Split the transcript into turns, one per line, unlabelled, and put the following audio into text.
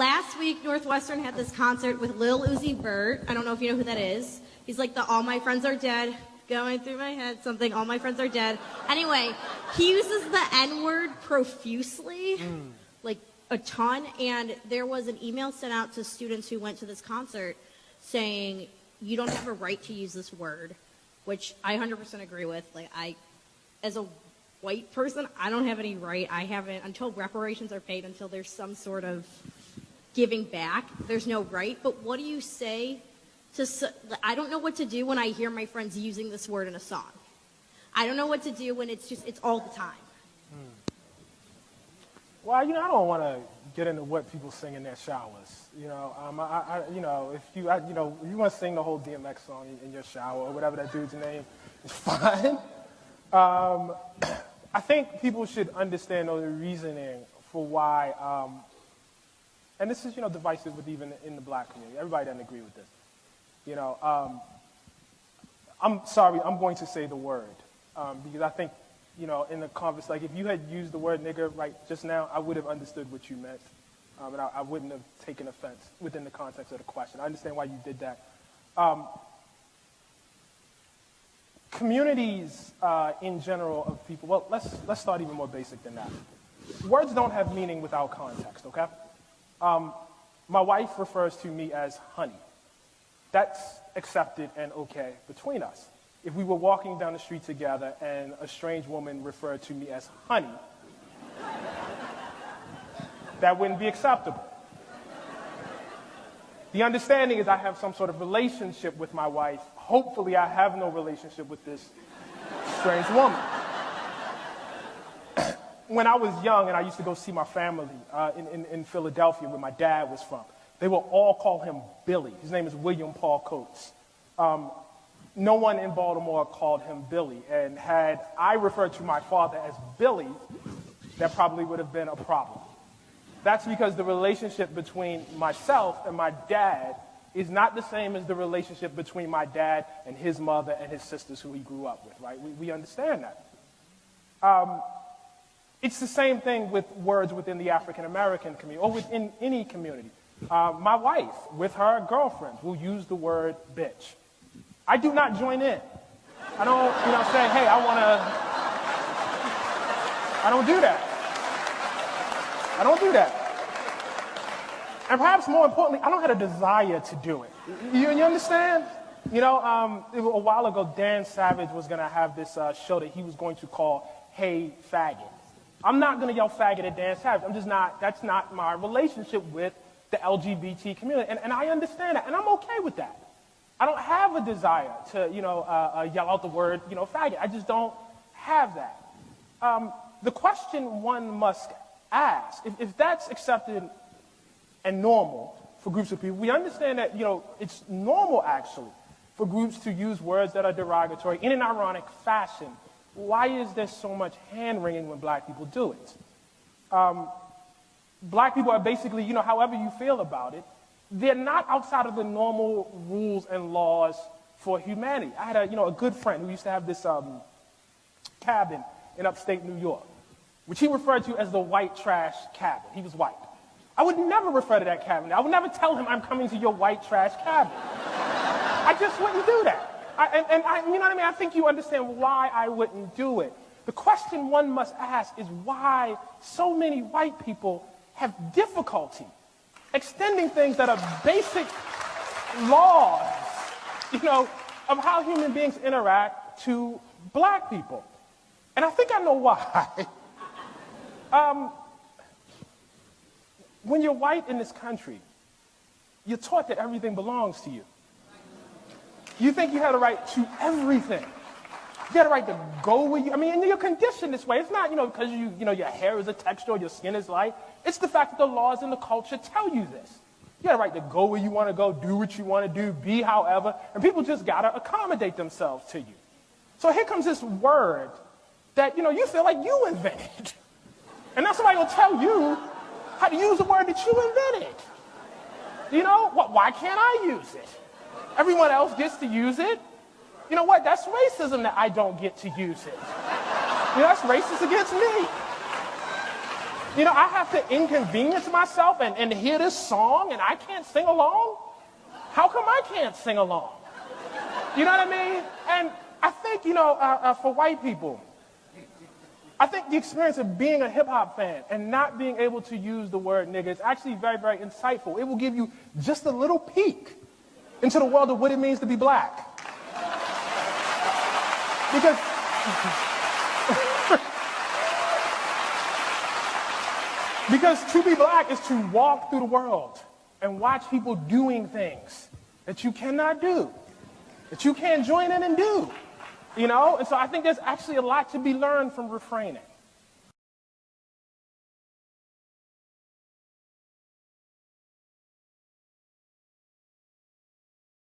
last week, Northwestern had this concert with Lil Uzi Vert. I don't know if you know who that is. He's like the All My Friends Are Dead, going through my head, something, All My Friends Are Dead. Anyway, he uses the N-word profusely, like a ton, and there was an email sent out to students who went to this concert saying, you don't have a right to use this word, which I 100% agree with. Like, as a white person, I don't have any right. I haven't, until reparations are paid, until there's some sort of giving back, there's no right. But what do you say to, I don't know what to do when I hear my friends using this word in a song. I don't know what to do when it's all the time.
Well, I don't want to get into what people sing in their showers. If you want to sing the whole DMX song in your shower or whatever that dude's name, it's fine. I think people should understand the reasoning for why, and this is, divisive with even in the black community. Everybody doesn't agree with this. I'm sorry, I'm going to say the word, because I think, in the conversation, like if you had used the word nigger right just now, I would have understood what you meant, and I wouldn't have taken offense within the context of the question. I understand why you did that. Communities in general of people, well, let's start even more basic than that. Words don't have meaning without context, okay? My wife refers to me as honey. That's accepted and okay between us. If we were walking down the street together and a strange woman referred to me as honey, that wouldn't be acceptable. The understanding is I have some sort of relationship with my wife. Hopefully I have no relationship with this strange woman. When I was young and I used to go see my family in Philadelphia where my dad was from, they will all call him Billy. His name is William Paul Coates. No one in Baltimore called him Billy. And had I referred to my father as Billy, that probably would have been a problem. That's because the relationship between myself and my dad is not the same as the relationship between my dad and his mother and his sisters who he grew up with, right? We understand that. It's the same thing with words within the African-American community or within any community. My wife, with her girlfriends, will use the word bitch. I do not join in. I don't, say, hey, I don't do that. I don't do that. And perhaps more importantly, I don't have a desire to do it. You understand? A while ago, Dan Savage was going to have this show that he was going to call Hey Faggot. I'm not going to yell faggot at Dan Savage. That's not my relationship with the LGBT community. And I understand that, and I'm okay with that. I don't have a desire to, yell out the word, faggot. I just don't have that. The question one must ask, if that's accepted and normal for groups of people, we understand that, it's normal, actually, for groups to use words that are derogatory in an ironic fashion. Why is there so much hand-wringing when black people do it? Black people are basically, however you feel about it, they're not outside of the normal rules and laws for humanity. I had a good friend who used to have this cabin in upstate New York, which he referred to as the white trash cabin. He was white. I would never refer to that cabin. I would never tell him I'm coming to your white trash cabin. I just wouldn't do that. You know what I mean? I think you understand why I wouldn't do it. The question one must ask is why so many white people have difficulty extending things that are basic laws, of how human beings interact to black people. And I think I know why. When you're white in this country, you're taught that everything belongs to you. You think you have a right to everything. You have a right to go where you, and you're conditioned this way. It's not, because your hair is a texture or your skin is light. It's the fact that the laws and the culture tell you this. You have a right to go where you want to go, do what you want to do, be however, and people just got to accommodate themselves to you. So here comes this word that, you feel like you invented. And now somebody will tell you how to use a word that you invented. Why can't I use it? Everyone else gets to use it. You know what? That's racism that I don't get to use it. That's racist against me. You know, I have to inconvenience myself and hear this song and I can't sing along? How come I can't sing along? You know what I mean? And I think, for white people, I think the experience of being a hip-hop fan and not being able to use the word nigga is actually very, very insightful. It will give you just a little peek into the world of what it means to be black. Because because to be black is to walk through the world and watch people doing things that you cannot do, that you can't join in and do. And so I think there's actually a lot to be learned from refraining.